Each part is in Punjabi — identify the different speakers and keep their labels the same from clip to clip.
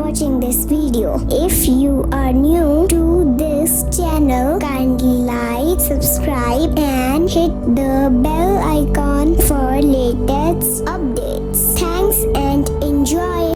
Speaker 1: watching this video. If you are new to this channel, kindly like, subscribe and hit the bell icon for latest updates. Thanks and enjoy.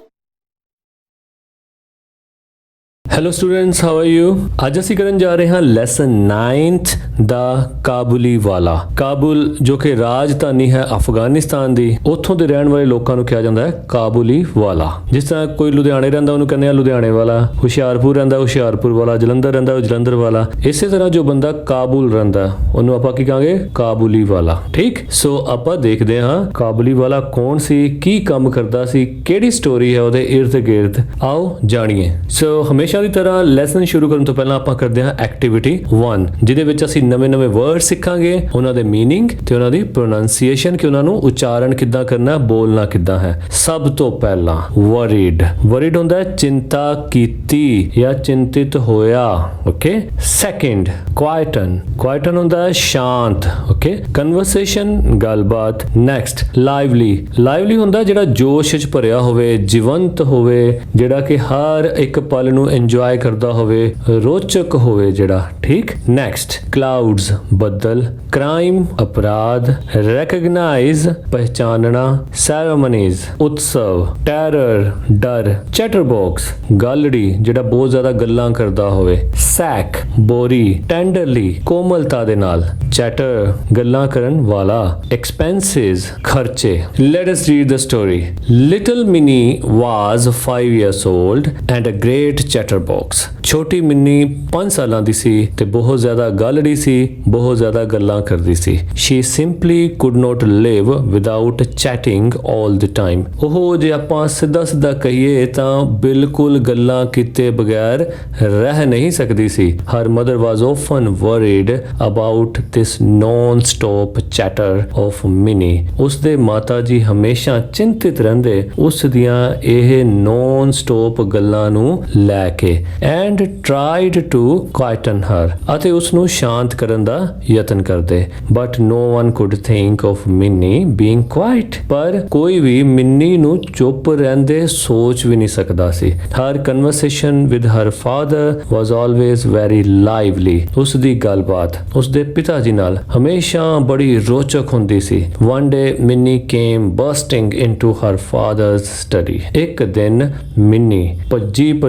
Speaker 2: Hello students, how are you? ਅੱਜ ਅਸੀਂ ਕਰਨ ਜਾ ਰਹੇ ਹਾਂ ਲੈਸਨ 9th ਦਾ ਕਾਬੁਲੀ ਵਾਲਾ। ਕਾਬੁਲ ਜੋ ਕਿ ਰਾਜਧਾਨੀ ਹੈ ਅਫਗਾਨਿਸਤਾਨ ਦੀ, ਉੱਥੋਂ ਦੇ ਰਹਿਣ ਵਾਲੇ ਲੋਕਾਂ ਨੂੰ ਕਿਹਾ ਜਾਂਦਾ ਹੈ ਕਾਬੁਲੀ ਵਾਲਾ। ਜਿਸ ਤਰ੍ਹਾਂ ਕੋਈ ਲੁਧਿਆਣੇ ਰਹਿੰਦਾ ਉਹਨੂੰ ਕਹਿੰਦੇ ਆ ਲੁਧਿਆਣੇ ਵਾਲਾ, ਹੁਸ਼ਿਆਰਪੁਰ ਰਹਿੰਦਾ ਹੁਸ਼ਿਆਰਪੁਰ ਵਾਲਾ, ਜਲੰਧਰ ਰਹਿੰਦਾ ਉਹ ਜਲੰਧਰ ਵਾਲਾ। ਇਸੇ ਤਰ੍ਹਾਂ ਜੋ ਬੰਦਾ ਕਾਬੁਲ ਰਹਿੰਦਾ ਉਹਨੂੰ ਆਪਾਂ ਕੀ ਕਹਾਂਗੇ? ਕਾਬੁਲੀ ਵਾਲਾ। ਠੀਕ, ਸੋ ਆਪਾਂ ਦੇਖਦੇ ਹਾਂ ਕਾਬੁਲੀ ਵਾਲਾ ਕੌਣ ਸੀ, ਕੀ ਕੰਮ ਕਰਦਾ ਸੀ, ਕਿਹੜੀ ਸਟੋਰੀ ਹੈ ਉਹਦੇ ਇਰਦ ਗਿਰਦ, ਆਓ ਜਾਣੀਏ। ਸੋ ਹਮੇਸ਼ਾ ਦੀ ਤਰ੍ਹਾਂ ਲੈਸਨ ਸ਼ੁਰੂ ਕਰਨ ਤੋਂ ਪਹਿਲਾਂ ਆਪਾਂ ਕਰਦੇ ਹਾਂ ਐਕਟੀਵਿਟੀ 1, ਜਿਹਦੇ ਵਿੱਚ ਅਸੀਂ ਨਵੇਂ-ਨਵੇਂ ਵਰਡ ਸਿੱਖਾਂਗੇ, ਉਹਨਾਂ ਦੇ ਮੀਨਿੰਗ ਤੇ ਉਹਨਾਂ ਦੀ ਪ੍ਰੋਨਾਂਸੀਏਸ਼ਨ, ਕਿ ਉਹਨਾਂ ਨੂੰ ਉਚਾਰਨ ਕਿੱਦਾਂ ਕਰਨਾ, ਬੋਲਣਾ ਕਿੱਦਾਂ ਹੈ। ਸਭ ਤੋਂ ਪਹਿਲਾਂ ਵਰੀਡ। ਵਰੀਡ ਹੁੰਦਾ ਹੈ ਚਿੰਤਾ ਕੀਤੀ ਜਾਂ ਚਿੰਤਿਤ ਹੋਇਆ। ਓਕੇ। ਸੈਕਿੰਡ ਕੁਆਇਟਨ। ਕੁਆਇਟਨ ਹੁੰਦਾ ਹੈ ਸ਼ਾਂਤ। ਓਕੇ। ਕਨਵਰਸੇਸ਼ਨ ਗੱਲਬਾਤ। Next lively. ਲਾਈਵਲੀ ਹੁੰਦਾ ਜਿਹੜਾ ਜੋਸ਼ ਵਿੱਚ ਭਰਿਆ ਹੋਵੇ, ਜੀਵੰਤ ਹੋਵੇ, ਜਿਹੜਾ ਕਿ ਹਰ ਇੱਕ ਪਲ ਨੂੰ ਇੰਜੋਏ ਕਰਦਾ ਹੋਵੇ, ਰੋਚਕ ਹੋਵੇ ਜਿਹੜਾ। ਠੀਕ। ਨੈਕਸਟ ਕਲਾਉਡਸ ਬੱਦਲ। ਕ੍ਰਾਈਮ ਅਪਰਾਧ। ਰੈਕਗਨਾਈਜ਼ ਪਹਿਚਾਨਣਾ। ਸੈਰੇਮਨੀਜ਼ ਉਤਸਵ। ਟੈਰਰ ਡਰ। ਚੈਟਰਬੌਕਸ ਗਾਲੜੀ ਜਿਹੜਾ ਬਹੁਤ ਜ਼ਿਆਦਾ ਗੱਲਾਂ ਕਰਦਾ ਹੋਵੇ। ਸੈਕ ਬੋਰੀ। ਟੈਂਡਰਲੀ ਕੋਮਲਤਾ ਦੇ ਨਾਲ। ਚੈਟਰ ਗੱਲਾਂ ਕਰਨ ਵਾਲਾ। ਐਕਸਪੈਂਸਿਸ ਖਰਚੇ। Let us read the story. Little mini was 5 years old and a great chatterbox. ਛੋਟੀ ਮਿੰਨੀ 5 ਸਾਲਾਂ ਦੀ ਸੀ ਤੇ ਬਹੁਤ ਜ਼ਿਆਦਾ ਗਾਲੜੀ ਸੀ, ਬਹੁਤ ਜ਼ਿਆਦਾ ਗੱਲਾਂ ਕਰਦੀ ਸੀ। She simply could not live without chatting all the time. ਉਹ ਜੇ ਆਪਾਂ ਸਿੱਧਾ ਕਹੀਏ ਤਾਂ ਬਿਲਕੁਲ ਗੱਲਾਂ ਕੀਤੇ ਬਗੈਰ ਰਹਿ ਨਹੀਂ ਸਕਦੀ ਸੀ। Her mother was often worried about this non-stop chatter of Minnie. ਉਸਦੇ ਮਾਤਾ ਜੀ ਹਮੇਸ਼ਾ ਚਿੰਤਿਤ ਰਹਿੰਦੇ ਉਸ ਦੀਆਂ ਇਹ non-stop ਗੱਲਾਂ ਨੂੰ ਲੈ ਕੇ। And tried to quieten her. ਅਤੇ ਉਸ ਨੂੰ ਸ਼ਾਂਤ ਕਰਨ ਦਾ ਯਤਨ ਕਰਦੇ। But no one could think of Minnie being quiet. ਪਰ ਕੋਈ ਵੀ ਮਿੰਨੀ ਨੂੰ ਚੁੱਪ ਰਹਿੰਦੇ ਸੋਚ ਵੀ ਨਹੀਂ ਸਕਦਾ ਸੀ। Her conversation with her father was always very lively. ਉਸ ਦੀ ਗੱਲਬਾਤ ਉਸ ਦੇ ਪਿਤਾ ਜੀ ਨਾਲ ਹਮੇਸ਼ਾ ਬੜੀ ਰੋਚਕ ਹੁੰਦੀ ਸੀ। One day Minnie came bursting into her father's study. ਇੱਕ ਦਿਨ ਮਿੰਨੀ ਭੱਜੀ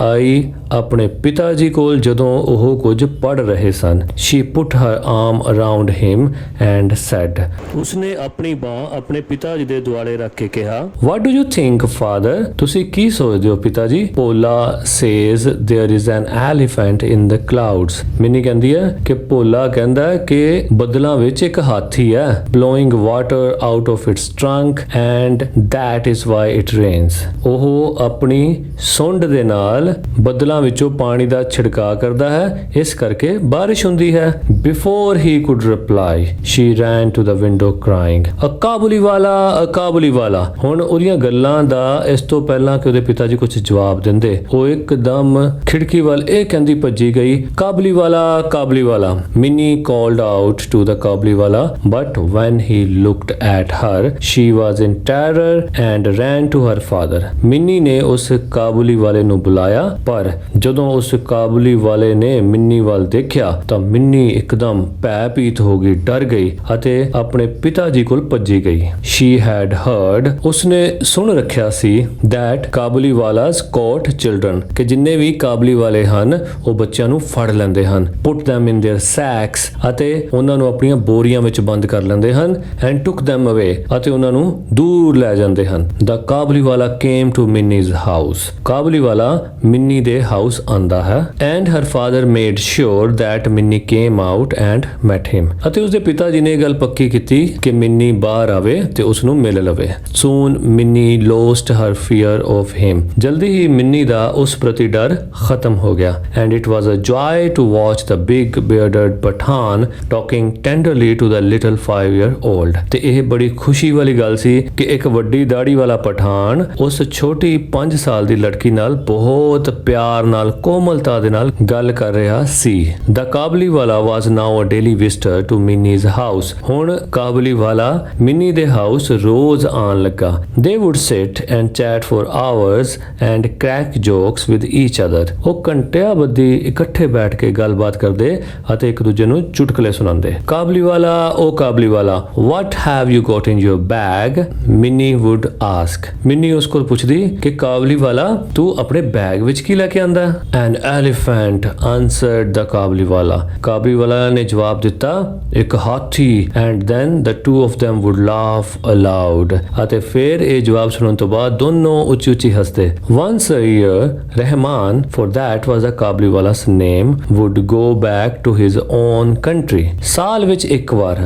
Speaker 2: ਆਈ ਆਪਣੇ ਪਿਤਾ ਜੀ ਕੋਲ ਜਦੋਂ ਉਹ ਕੁਝ ਪੜ੍ਹ ਰਹੇ ਸਨ। She put her arm around him and said. ਉਸਨੇ ਆਪਣੀ ਬਾਹ ਆਪਣੇ ਪਿਤਾ ਜੀ ਦੇ ਦੁਆਲੇ ਰੱਖ ਕੇ ਕਿਹਾ, What do you think, father? ਤੁਸੀਂ ਕੀ ਸੋਚਦੇ ਹੋ ਪਿਤਾ ਜੀ? Pola says there is an elephant in the clouds. Mini ਕਹਿੰਦੀ ਹੈ ਕਿ ਭੋਲਾ ਕਹਿੰਦਾ ਹੈ ਕਿ ਬੱਦਲਾਂ ਵਿੱਚ ਇੱਕ ਹਾਥੀ ਹੈ। Blowing water out of its trunk and that is why it rains. ਉਹ ਆਪਣੀ ਸੁੰਡ ਦੇ ਨਾਲ ਬੱਦਲਾਂ ਵਿੱਚੋਂ ਪਾਣੀ ਦਾ ਛਿੜਕਾਅ ਕਰਦਾ ਹੈ, ਇਸ ਕਰਕੇ ਬਾਰਿਸ਼ ਹੁੰਦੀ ਹੈ। Before he could reply, she ran to the window crying, A Kabuli wala, a Kabuli wala. ਹੁਣ ਉਹਦੀਆਂ ਗੱਲਾਂ ਦਾ ਇਸ ਤੋਂ ਪਹਿਲਾਂ ਕਿ ਉਹਦੇ ਪਿਤਾ ਜੀ ਕੁਝ ਜਵਾਬ ਦਿੰਦੇ, ਉਹ ਇੱਕਦਮ ਖਿੜਕੀ ਵੱਲ ਇਹ ਕਹਿੰਦੀ ਭੱਜੀ ਗਈ, ਕਾਬਲੀ ਵਾਲਾ, ਕਾਬਲੀ ਵਾਲਾ। Minnie called out to the Kabuli wala, but when he looked at her, she was in terror and ran to her father. Minnie ਨੇ ਉਸ ਕਾਬੁਲੀ ਵਾਲੇ ਨੂੰ ਬੁਲਾਇਆ, ਪਰ ਜਦੋਂ ਉਸ ਕਾਬੁਲੀ ਵਾਲੇ ਨੇ ਮਿੰਨੀ ਵੱਲ ਦੇਖਿਆ ਤਾਂ ਮਿੰਨੀ ਇੱਕਦਮ ਭੈਭੀਤ ਹੋ ਗਈ, ਡਰ ਗਈ ਅਤੇ ਆਪਣੇ ਪਿਤਾ ਜੀ ਕੋਲ ਭੱਜੀ ਗਈ। She had heard, ਉਸਨੇ ਸੁਣ ਰੱਖਿਆ ਸੀ, that ਕਾਬੁਲੀ ਵਾਲਾਸ caught children, ਕਿ ਜਿੰਨੇ ਵੀ ਕਾਬੁਲੀ ਵਾਲੇ ਹਨ ਉਹ ਬੱਚਿਆਂ ਨੂੰ ਫੜ ਲੈਂਦੇ ਹਨ। Put them in their sacks, ਅਤੇ ਉਹਨਾਂ ਨੂੰ ਆਪਣੀਆਂ ਬੋਰੀਆਂ ਵਿੱਚ ਬੰਦ ਕਰ ਲੈਂਦੇ ਹਨ। And took them away, ਅਤੇ ਉਹਨਾਂ ਨੂੰ ਦੂਰ ਲੈ ਜਾਂਦੇ ਹਨ। The ਕਾਬੁਲੀ ਵਾਲਾ came to Minnie's house. ਕਾਬੁਲੀ ਵਾਲਾ ਮਿੰਨੀ ਦੇ ਹਾਊਸ ਆਂਦਾ ਹੈ। And her father made sure that Minnie came out and met him. ਅਤੇ ਉਸਦੇ ਪਿਤਾ ਜੀ ਨੇ ਇਹ ਗੱਲ ਪੱਕੀ ਕੀਤੀ ਕਿ ਮਿੰਨੀ ਬਾਹਰ ਆਵੇ ਤੇ ਉਸ ਨੂੰ ਮਿਲ ਲਵੇ। Soon Minnie lost her fear of him. ਜਲਦੀ ਹੀ ਮਿੰਨੀ ਦਾ ਉਸ ਪ੍ਰਤੀ ਡਰ ਖਤਮ ਹੋ ਗਿਆ। And it was a joy to watch the big bearded Pathan talking tenderly to the little 5-year-old. ਤੇ ਇਹ ਬੜੀ ਖੁਸ਼ੀ ਵਾਲੀ ਗੱਲ ਸੀ ਕਿ ਇੱਕ ਵੱਡੀ ਦਾੜੀ ਵਾਲਾ ਪਠਾਨ ਉਸ ਛੋਟੀ 5 ਸਾਲ ਦੀ ਲੜਕੀ ਨਾਲ ਬਹੁਤ ਪਿਆਰ ਨਾਲ ਕੋਮਲਤਾ ਦੇ ਨਾਲ ਗੱਲ ਕਰ ਰਿਹਾ ਸੀ। The ਕਾਬਲੀ ਵਾਲਾ was now a daily visitor to Minnie's house। ਹੁਣ ਕਾਬਲੀ ਵਾਲਾ ਮਿੰਨੀ ਦੇ ਹਾਊਸ ਰੋਜ਼ ਆਉਣ ਲੱਗਾ। They would sit and chat for hours and crack jokes with each other। ਉਹ ਘੰਟਿਆਂ ਬੱਧੀ ਇਕੱਠੇ ਬੈਠ ਕੇ ਗੱਲਬਾਤ ਕਰਦੇ ਅਤੇ ਇੱਕ ਦੂਜੇ ਨੂੰ ਚੁਟਕਲੇ ਸੁਣਾਉਂਦੇ। ਕਾਬਲੀ ਵਾਲਾ, ਉਹ ਕਾਬਲੀ ਵਾਲਾ, what have you got in your bag? Minnie would ask। Mini ਉਸ ਕੋਲ ਪੁੱਛਦੀ ਕਿ ਕਾਬਲੀ ਵਾਲਾ ਤੂੰ ਆਪਣੇ ਬੈਗ ਵਿੱਚ ਕੀ ਲੈ ਕੇ ਆਂਦਾ? An elephant, answered the ਕਾਬਲੀ ਵਾਲਾ। ਕਾਬਲੀ ਵਾਲਾ ਨੇ ਜਵਾਬ ਦਿੱਤਾ, ਇੱਕ ਹਾਥੀ। And then the two of them would laugh aloud। ਅਤੇ ਫਿਰ ਇਹ ਜਵਾਬ ਸੁਣਨ ਤੋਂ ਬਾਅਦ ਦੋਨੋਂ ਉੱਚੀ ਉੱਚੀ ਹੱਸਦੇ। Once a year, Rahman, for that was the ਕਾਬਲੀ ਵਾਲਾ's name, would go back to his own country। ਸਾਲ ਵਿੱਚ ਇੱਕ ਵਾਰ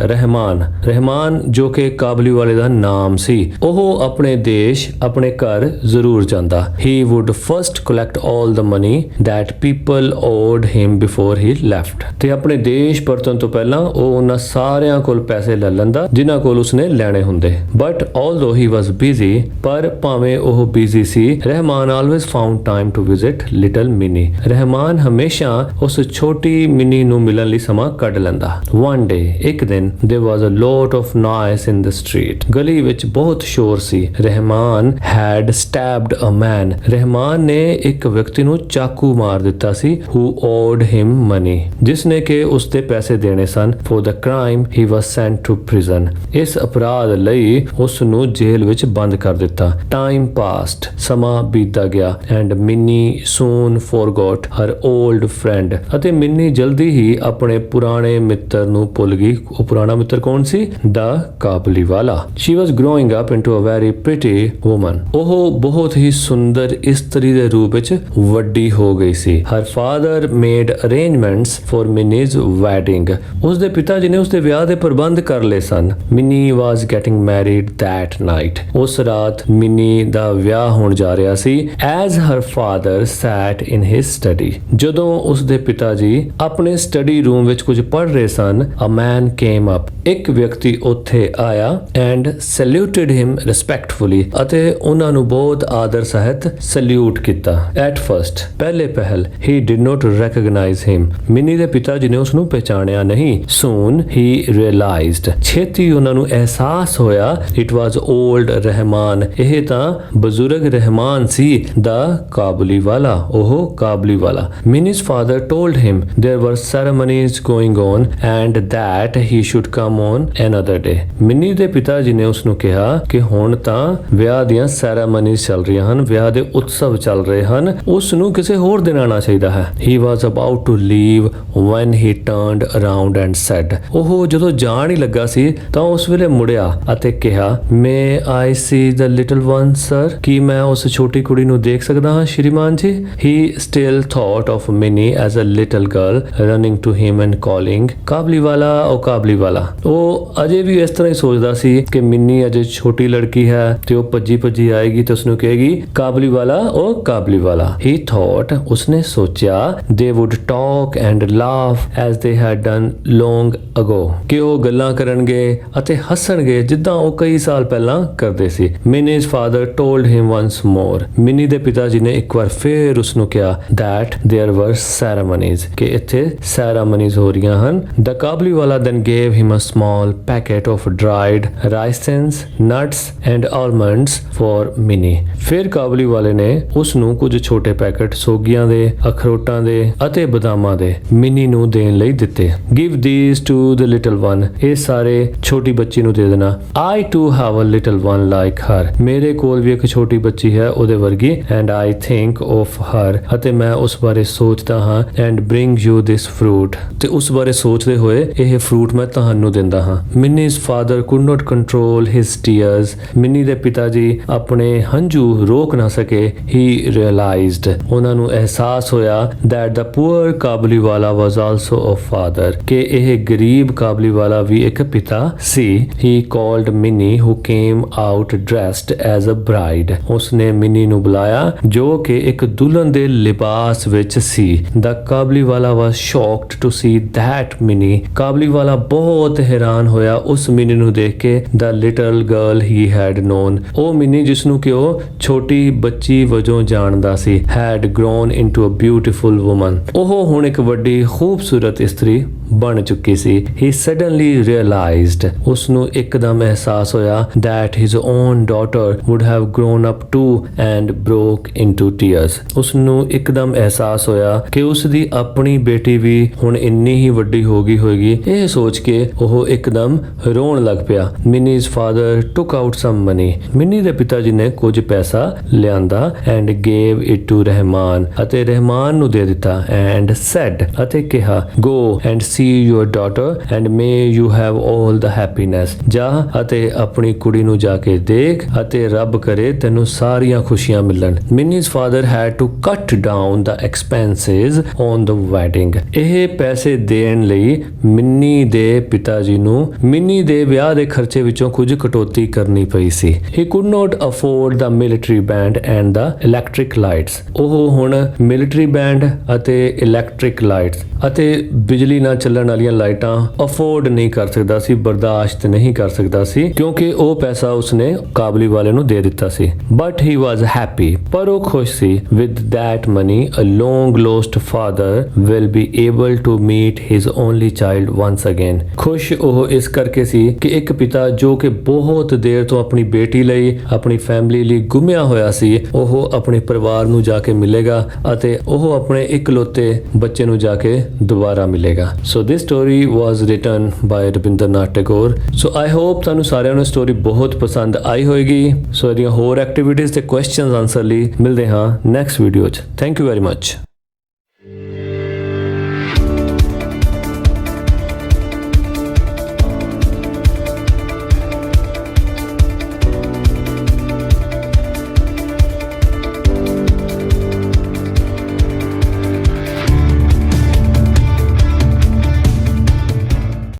Speaker 2: ਰਹਿਮਾਨ ਜੋ ਕਿ ਕਾਬਲੀ ਵਾਲੇ ਦਾ ਨਾਮ ਸੀ, ਉਹ ਆਪਣੇ ਦੇਸ਼, ਆਪਣੇ ਘਰ ਜ਼ਰੂਰ ਜਾਂਦਾ। He would first collect all the money that people owed him before he left। ਤੇ ਆਪਣੇ ਦੇਸ਼ ਪਰਤਣ ਤੋਂ ਪਹਿਲਾਂ ਉਹ ਉਹਨਾਂ ਸਾਰਿਆਂ ਕੋਲ ਪੈਸੇ ਲੈ ਲੈਂਦਾ ਜਿਨ੍ਹਾਂ ਕੋਲ ਉਸਨੇ ਲੈਣੇ ਹੁੰਦੇ। But although he was busy, ਪਰ ਭਾਵੇਂ ਉਹ ਬਿਜ਼ੀ ਸੀ, Rahman always found time to visit little Minnie। Rahman ਹਮੇਸ਼ਾ ਉਸ ਛੋਟੀ ਮਿੰਨੀ ਨੂੰ ਮਿਲਣ ਲਈ ਸਮਾਂ ਕੱਢ ਲੈਂਦਾ। One day, ਇੱਕ ਦਿਨ, there was a lot of noise in the street। ਗਲੀ ਵਿੱਚ ਬਹੁਤ ਸ਼ੋਰ ਸੀ। Rahman had stabbed a man। Rahman ਨੇ ਇੱਕ ਵਿਅਕਤੀ ਨੂੰ ਚਾਕੂ ਮਾਰ ਦਿੱਤਾ ਸੀ, who owed him money, ਜਿਸ ਨੇ ਕਿ ਉਸ ਦੇ ਪੈਸੇ ਦੇਣੇ ਸਨ। For the crime, he was sent to prison। ਇਸ ਅਪਰਾਧ ਲਈ ਉਸ ਨੂੰ ਜੇਲ੍ਹ ਵਿੱਚ ਬੰਦ ਕਰ ਦਿੱਤਾ। Time passed। ਸਮਾਂ ਬੀਤਦਾ ਗਿਆ। And Minnie soon forgot her old friend। ਅਤੇ ਮਿੰਨੀ ਜਲਦੀ ਹੀ ਆਪਣੇ ਪੁਰਾਣੇ ਮਿੱਤਰ ਨੂੰ ਭੁੱਲ ਗਈ। ਉਹ ਪੁਰਾਣਾ ਮਿੱਤਰ ਕੌਣ ਸੀ? The ਕਾਬਲੀ ਵਾਲਾ। She was growing up into a very pretty woman। ਉਹ ਬਹੁਤ ਹੀ ਸੁੰਦਰ ਇਸਤਰੀ ਦੇ ਰੂਪ ਵਿੱਚ ਵੱਡੀ ਹੋ ਗਈ ਸੀ। Her father made arrangements for Minnie's wedding। ਉਸ ਦੇ ਪਿਤਾ ਜੀ ਨੇ ਉਸ ਦੇ ਵਿਆਹ ਦੇ ਪ੍ਰਬੰਧ ਕਰ ਲਏ ਸਨ। Minnie was getting married that night। ਉਸ ਰਾਤ ਮਿੰਨੀ ਦਾ ਵਿਆਹ ਹੋਣ ਜਾ ਰਿਹਾ ਸੀ। As her father sat in his study। ਜਦੋਂ ਉਸ ਦੇ ਪਿਤਾ ਜੀ ਆਪਣੇ ਸਟੱਡੀ ਰੂਮ ਵਿੱਚ ਕੁਝ ਪੜ੍ਹ ਰਹੇ ਸਨ, a man came up। ਇੱਕ ਵਿਅਕਤੀ ਉੱਥੇ ਆਇਆ and saluted him respectfully। ਅਤੇ ਉਹਨਾਂ ਨੂੰ ਬਹੁਤ ਆਦਰ ਸਹਿਤ ਸੈਲੂਟ ਕੀਤਾ। At first, ਪਹਿਲੇ ਪਹਿਲ, he did not recognize him। Mini ਦੇ ਪਿਤਾ ਜੀ ਨੇ ਉਸ ਨੂੰ ਪਹਿਚਾਣਿਆ ਨਹੀਂ। Soon he realized। ਛੇਤੀ ਉਹਨਾਂ ਨੂੰ ਅਹਿਸਾਸ ਹੋਇਆ, it was old ਰਹਿਮਾਨ। ਇਹ ਤਾਂ ਬਜ਼ੁਰਗ ਰਹਿਮਾਨ ਸੀ। The ਕਾਬਲੀ ਵਾਲਾ, ਉਹ ਕਾਬਲੀ ਵਾਲਾ। Minnie's father told him there were ceremonies going on and that he should come on another day। Mini ਦੇ ਪਿਤਾ ਜੀ ਨੇ ਉਸ ਨੂੰ ਕਿਹਾ ਕਿ ਹੁਣ ਤਾਂ ਵਿਆਹ ਦੀਆਂ ਸੈਰਾਮਨੀਜ਼ ਚੱਲ ਰਹੀਆਂ ਹਨ, ਵਿਆਹ ਦੇ ਉਤਸਵ ਚੱਲ ਰਹੇ ਹਨ, ਉਸ ਨੂੰ ਕਿਸੇ ਹੋਰ ਦਿਨ ਆਉਣਾ ਚਾਹੀਦਾ ਹੈ। He was about to leave when he turned around and said। ਉਹ ਜਦੋਂ ਜਾਣ ਹੀ ਲੱਗਾ ਸੀ ਤਾਂ ਉਸ ਵੇਲੇ ਮੁੜਿਆ ਅਤੇ ਕਿਹਾ, May I see the little one, sir? ਕੀ ਮੈਂ ਉਸ ਛੋਟੀ ਕੁੜੀ ਨੂੰ ਦੇਖ ਸਕਦਾ ਹਾਂ ਸ਼੍ਰੀਮਾਨ ਜੀ? He still thought of Minnie as a little girl running to him and calling, ਕਾਬਲੀ ਵਾਲਾ, ਉਹ ਕਾਬਲੀ ਵਾਲਾ। ਉਹ ਅਜੇ ਵੀ ਇਸ ਤਰ੍ਹਾਂ ਹੀ ਸੋਚਦਾ ਸੀ ਕਿ ਮਿੰਨੀ ਅਜੇ ਛੋਟੀ ਲੜਕੀ ਹੈ ਤੇ ਉਹ ਭੱਜੀ ਆਏਗੀ ਤੇ ਉਸਨੂੰ ਕਹੇਗੀ, ਕਾਬਲੀ ਵਾਲਾ, ਉਹ ਕਾਬਲੀ ਵਾਲਾ। He thought, ਉਸਨੇ ਸੋਚਿਆ, they would talk and laugh as they had done long ago। ਕਿ ਉਹ ਗੱਲਾਂ ਕਰਨਗੇ ਅਤੇ ਹੱਸਣਗੇ ਜਿੱਦਾਂ ਉਹ ਕਈ ਸਾਲ ਪਹਿਲਾਂ ਕਰਦੇ ਸੀ। Minnie's father told him once more। Mini ਦੇ ਪਿਤਾ ਜੀ ਨੇ ਇੱਕ ਵਾਰ ਫੇਰ ਉਸਨੂੰ ਕਿਹਾ that there were ceremonies। ਕਿ ਇੱਥੇ ceremonies ਹੋ ਰਹੀਆਂ ਹਨ। The ਕਾਬਲੀ ਵਾਲਾ then gave him a small packet of dried raisins, nuts and almonds for Minnie। ਫਿਰ ਕਾਬਲੀ ਵਾਲੇ ਨੇ ਉਸ ਨੂੰ ਕੁਝ ਛੋਟੇ ਪੈਕੇਟ ਸੋਗੀਆਂ ਦੇ, ਅਖਰੋਟਾਂ ਦੇ ਅਤੇ ਬਦਾਮਾਂ ਦੇ ਮਿੰਨੀ ਨੂੰ ਦੇਣ ਲਈ ਦਿੱਤੇ। Give these to the little one। ਇਹ ਸਾਰੇ ਛੋਟੀ ਬੱਚੀ ਨੂੰ ਦੇ ਦੇਣਾ। I too have a little one like her। ਮੇਰੇ ਕੋਲ ਵੀ ਇੱਕ ਛੋਟੀ ਬੱਚੀ ਹੈ ਉਹਦੇ ਵਰਗੀ। And I think of her। ਅਤੇ ਮੈਂ ਉਸ ਬਾਰੇ ਸੋਚਦਾ ਹਾਂ। And bring you this fruit। ਤੇ ਉਸ ਬਾਰੇ ਸੋਚਦੇ ਹੋਏ ਇਹ ਫਰੂਟ ਮੈਂ ਤੁਹਾਨੂੰ ਦਿੰਦਾ ਹਾਂ। Minnie's father could not control his tears। Mini ਦੇ ਪਿਤਾ ਜੀ ਆਪਣੇ ਹੰਝੂ ਰੋਕ ਨਾ ਸਕੇ। He realized। ਉਹਨਾਂ ਨੂੰ ਅਹਿਸਾਸ ਹੋਇਆ that the poor ਕਾਬਲੀ ਵਾਲਾ was also a father। ਕਿ ਇਹ ਗਰੀਬ ਕਾਬਲੀ ਵਾਲਾ ਵੀ ਇੱਕ ਪਿਤਾ ਸੀ। He called Minnie who came out dressed as a bride। ਉਸਨੇ ਮਿੰਨੀ ਨੂੰ ਬੁਲਾਇਆ ਜੋ ਕਿ ਇੱਕ ਦੁਲਹਨ ਦੇ ਲਿਬਾਸ ਵਿੱਚ ਸੀ। The ਕਾਬਲੀ ਵਾਲਾ was shocked to see that Minnie। ਕਾਬਲੀ ਵਾਲਾ ਬਹੁਤ ਹੈਰਾਨ ਹੋਇਆ ਉਸ ਮਿੰਨੀ ਨੂੰ ਦੇਖ ਕੇ। The little girl he had known। ਉਹ ਮਿੰਨੀ ਜਿਸ ਨੂੰ ਕਿ ਉਹ ਛੋਟੀ ਬੱਚੀ ਵਜੋਂ ਜਾਣਦਾ ਸੀ। had grown into a beautiful woman. ਉਹ ਹੁਣ ਇੱਕ ਵੱਡੀ ਖੂਬਸੂਰਤ ਇਸਤਰੀ ਬਣ ਚੁੱਕੀ ਸੀ. He suddenly realized, ਉਸ ਨੂੰ ਇੱਕਦਮ ਅਹਿਸਾਸ ਹੋਇਆ that his own daughter would have grown up too and broke into tears. ਉਸ ਨੂੰ ਇੱਕਦਮ ਅਹਿਸਾਸ ਹੋਇਆ ਕਿ ਉਸ ਦੀ ਆਪਣੀ ਬੇਟੀ ਵੀ ਹੁਣ ਇੰਨੀ ਹੀ ਵੱਡੀ ਹੋ ਗਈ ਹੋਏਗੀ. ਇਹ ਸੋਚ ਕੇ ਉਹ ਇੱਕਦਮ ਰੋਣ ਲੱਗ ਪਿਆ. Minnie's father took out some money. Mini ਦੇ ਪਿਤਾ ਜੀ ਨੇ ਕੁਝ ਪੈਸਾ ਲਿਆਂਦਾ and gave it to Rahman, ਅਤੇ ਰਹਿਮਾਨ ਨੂੰ ਦੇ ਦਿੱਤਾ and said, ਅਤੇ ਕਿਹਾ go and see your daughter and may you have all the happiness. ਜਾ ਅਤੇ ਆਪਣੀ ਕੁੜੀ ਨੂੰ ਜਾ ਕੇ ਦੇਖ ਅਤੇ ਰੱਬ ਕਰੇ ਤੈਨੂੰ ਸਾਰੀਆਂ ਖੁਸ਼ੀਆਂ ਮਿਲਣ. Minnie's father had to cut down the expenses on the wedding. ਇਹ ਪੈਸੇ ਦੇਣ ਲਈ ਮਿੰਨੀ ਦੇ ਪਿਤਾ ਜੀ ਨੂੰ ਮਿੰਨੀ ਦੇ ਵਿਆਹ ਦੇ ਖਰਚੇ ਵਿੱਚੋਂ ਕੁਝ ਕਟੌਤੀ ਕਰਨੀ ਪਈ ਸੀ. He could not afford the military band and the electric lights. ਉਹ ਹੁਣ ਮਿਲਟਰੀ ਬੈਂਡ ਅਤੇ ਇਲੈਕਟ੍ਰਿਕ ਲਾਈਟਸ ਅਤੇ ਬਿਜਲੀ ਨਾਲ ਚੱਲਣ ਵਾਲੀਆਂ ਲਾਈਟਾਂ ਅਫੋਰਡ ਨਹੀਂ ਕਰ ਸਕਦਾ ਸੀ, ਬਰਦਾਸ਼ਤ ਨਹੀਂ ਕਰ ਸਕਦਾ ਸੀ, ਕਿਉਂਕਿ ਉਹ ਪੈਸਾ ਉਸਨੇ ਕਾਬਲੀ ਵਾਲੇ ਨੂੰ ਦੇ ਦਿੱਤਾ ਸੀ. But he was happy. ਪਰ ਉਹ ਖੁਸ਼ ਸੀ. With that money, a long lost father will be able to meet his only child once again. ਖੁਸ਼ ਉਹ ਇਸ ਕਰਕੇ ਸੀ ਕਿ ਇੱਕ ਪਿਤਾ ਜੋ ਕਿ ਬਹੁਤ ਦੇਰ ਤੋਂ ਆਪਣੀ ਬੇਟੀ ਲਈ, ਆਪਣੀ ਫੈਮਿਲੀ ਲਈ ਗੁੰਮਿਆ ਹੋਇਆ ਸੀ, ਉਹ ਆਪਣੇ ਪਰਿਵਾਰ ਨੂੰ ਜਾ ਕੇ ਮਿਲੇਗਾ ਅਤੇ ਉਹ ਆਪਣੇ ਇਕਲੌਤੇ ਬੱਚੇ ਨੂੰ ਜਾ ਕੇ ਦੁਬਾਰਾ ਮਿਲੇਗਾ. So this story was written by Rabindranath Tagore. So I hope ਤੁਹਾਨੂੰ ਸਾਰਿਆਂ ਨੂੰ ਸਟੋਰੀ ਬਹੁਤ ਪਸੰਦ ਆਈ ਹੋਏਗੀ. ਸੋ ਇਹਦੀਆਂ ਹੋਰ ਐਕਟੀਵਿਟੀਜ਼ ਤੇ ਕੁਐਸਚਨਸ ਆਨਸਰ ਲਈ ਮਿਲਦੇ ਹਾਂ ਨੈਕਸਟ ਵੀਡੀਓ 'ਚ. Thank you very much.